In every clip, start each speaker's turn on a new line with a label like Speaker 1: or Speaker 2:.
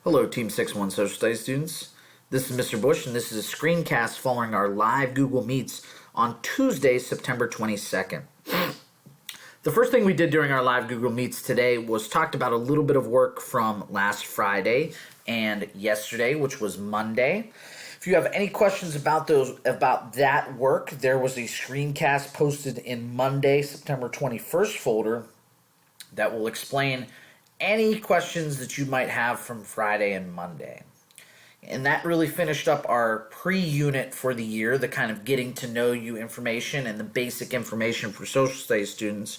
Speaker 1: Hello, Team 6-1 Social Studies students. This is Mr. Bush, and this is a screencast following our live Google Meets on Tuesday, September 22nd. The first thing we did during our live Google Meets today was talked about a little bit of work from last Friday and yesterday, which was Monday. If you have any questions about that work, there was a screencast posted in Monday, September 21st folder that will explain any questions that you might have from Friday and Monday. And that really finished up our pre-unit for the year, the kind of getting to know you information and the basic information for social studies students.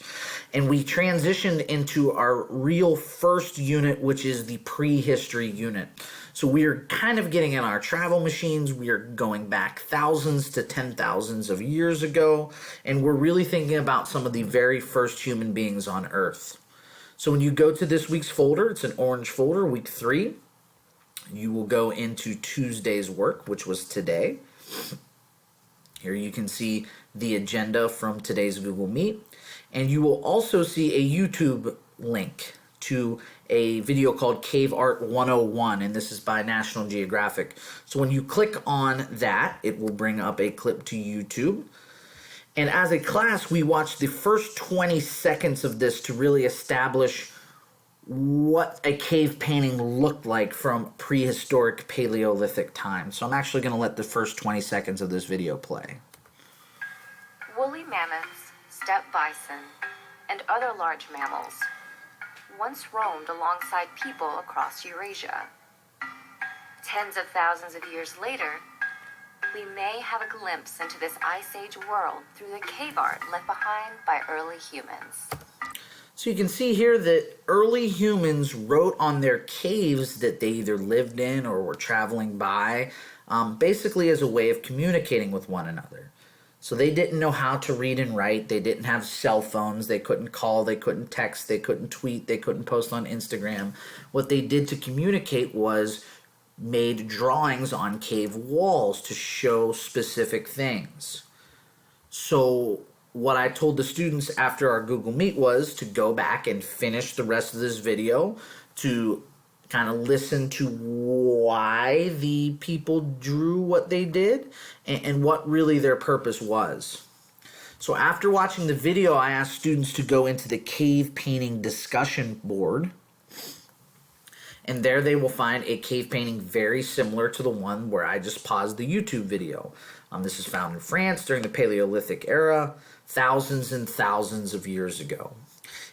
Speaker 1: And we transitioned into our real first unit, which is the prehistory unit. So we are kind of getting in our travel machines. We are going back thousands to 10,000s of years ago. And we're really thinking about some of the very first human beings on Earth. So when you go to this week's folder, it's an orange folder, week 3. You will go into Tuesday's work, which was today. Here you can see the agenda from today's Google Meet. And you will also see a YouTube link to a video called Cave Art 101, and this is by National Geographic. So when you click on that, it will bring up a clip to YouTube. And as a class, we watched the first 20 seconds of this to really establish what a cave painting looked like from prehistoric Paleolithic time. So I'm actually going to let the first 20 seconds of this video play.
Speaker 2: Woolly mammoths, steppe bison, and other large mammals once roamed alongside people across Eurasia. Tens of thousands of years later, we may have a glimpse into this Ice Age world through the cave art left behind by early humans.
Speaker 1: So you can see here that early humans wrote on their caves that they either lived in or were traveling by, basically as a way of communicating with one another. So they didn't know how to read and write. They didn't have cell phones. They couldn't call. They couldn't text. They couldn't tweet. They couldn't post on Instagram. What they did to communicate was made drawings on cave walls to show specific things. So what I told the students after our Google Meet was to go back and finish the rest of this video to kind of listen to why the people drew what they did and what really their purpose was. So after watching the video, I asked students to go into the cave painting discussion board. And there they will find a cave painting very similar to the one where I just paused the YouTube video. This is found in France during the Paleolithic era, thousands and thousands of years ago.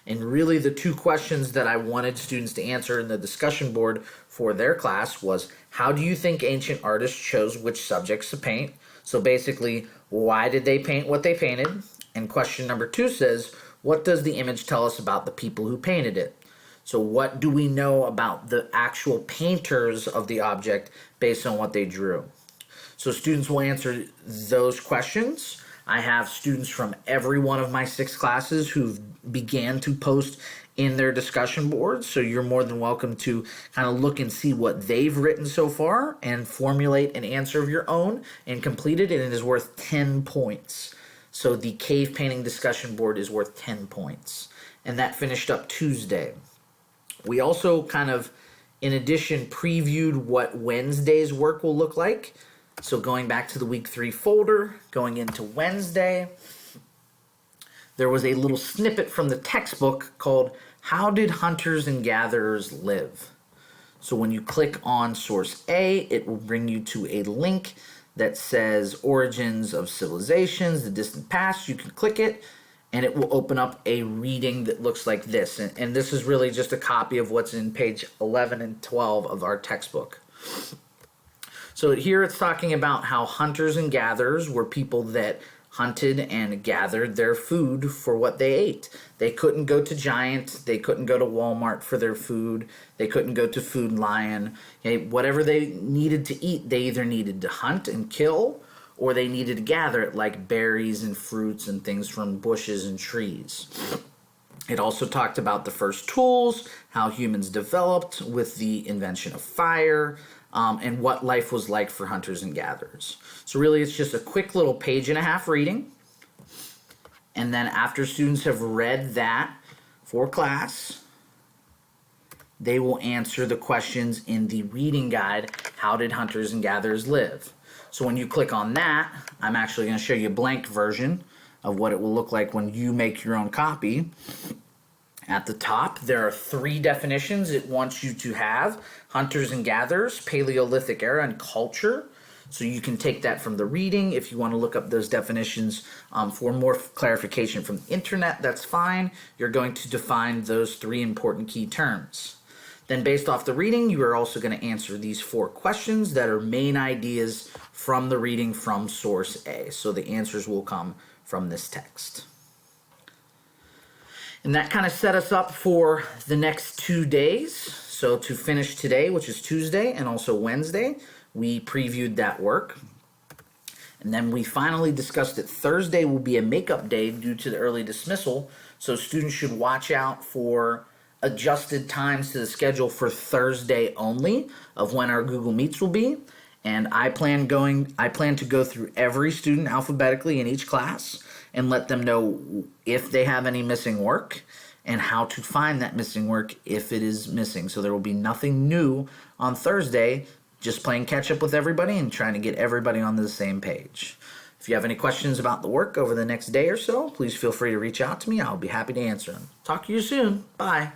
Speaker 1: And really the two questions that I wanted students to answer in the discussion board for their class was, how do you think ancient artists chose which subjects to paint? So basically, why did they paint what they painted? And question number 2 says, what does the image tell us about the people who painted it? So what do we know about the actual painters of the object based on what they drew? So students will answer those questions. I have students from every one of my 6 classes who began to post in their discussion boards. So you're more than welcome to kind of look and see what they've written so far and formulate an answer of your own and complete it, and it is worth 10 points. So the cave painting discussion board is worth 10 points. And that finished up Tuesday. We also kind of, in addition, previewed what Wednesday's work will look like. So going back to the week 3 folder, going into Wednesday, there was a little snippet from the textbook called How Did Hunters and Gatherers Live? So when you click on source A, it will bring you to a link that says Origins of Civilizations, the Distant Past. You can click it, and it will open up a reading that looks like this. And this is really just a copy of what's in page 11 and 12 of our textbook. So here it's talking about how hunters and gatherers were people that hunted and gathered their food for what they ate. They couldn't go to Giant. They couldn't go to Walmart for their food. They couldn't go to Food Lion. Okay, whatever they needed to eat, they either needed to hunt and kill, or they needed to gather it, like berries and fruits and things from bushes and trees. It also talked about the first tools, how humans developed with the invention of fire, and what life was like for hunters and gatherers. So really it's just a quick little 1.5-page reading. And then after students have read that for class, they will answer the questions in the reading guide, How Did Hunters and Gatherers Live? So when you click on that, I'm actually going to show you a blank version of what it will look like when you make your own copy. At the top, there are 3 definitions it wants you to have: hunters and gatherers, Paleolithic era, and culture. So you can take that from the reading. If you want to look up those definitions for more clarification from the internet, that's fine. You're going to define those 3 important key terms. Then based off the reading, you are also going to answer these 4 questions that are main ideas from the reading from source A. So the answers will come from this text. And that kind of set us up for the next 2 days. So to finish today, which is Tuesday, and also Wednesday, we previewed that work. And then we finally discussed that Thursday will be a makeup day due to the early dismissal. So students should watch out for adjusted times to the schedule for Thursday only of when our Google Meets will be. And I plan to go through every student alphabetically in each class and let them know if they have any missing work and how to find that missing work if it is missing. So there will be nothing new on Thursday, just playing catch up with everybody and trying to get everybody on the same page. If you have any questions about the work over the next day or so, please feel free to reach out to me. I'll be happy to answer them. Talk to you soon. Bye.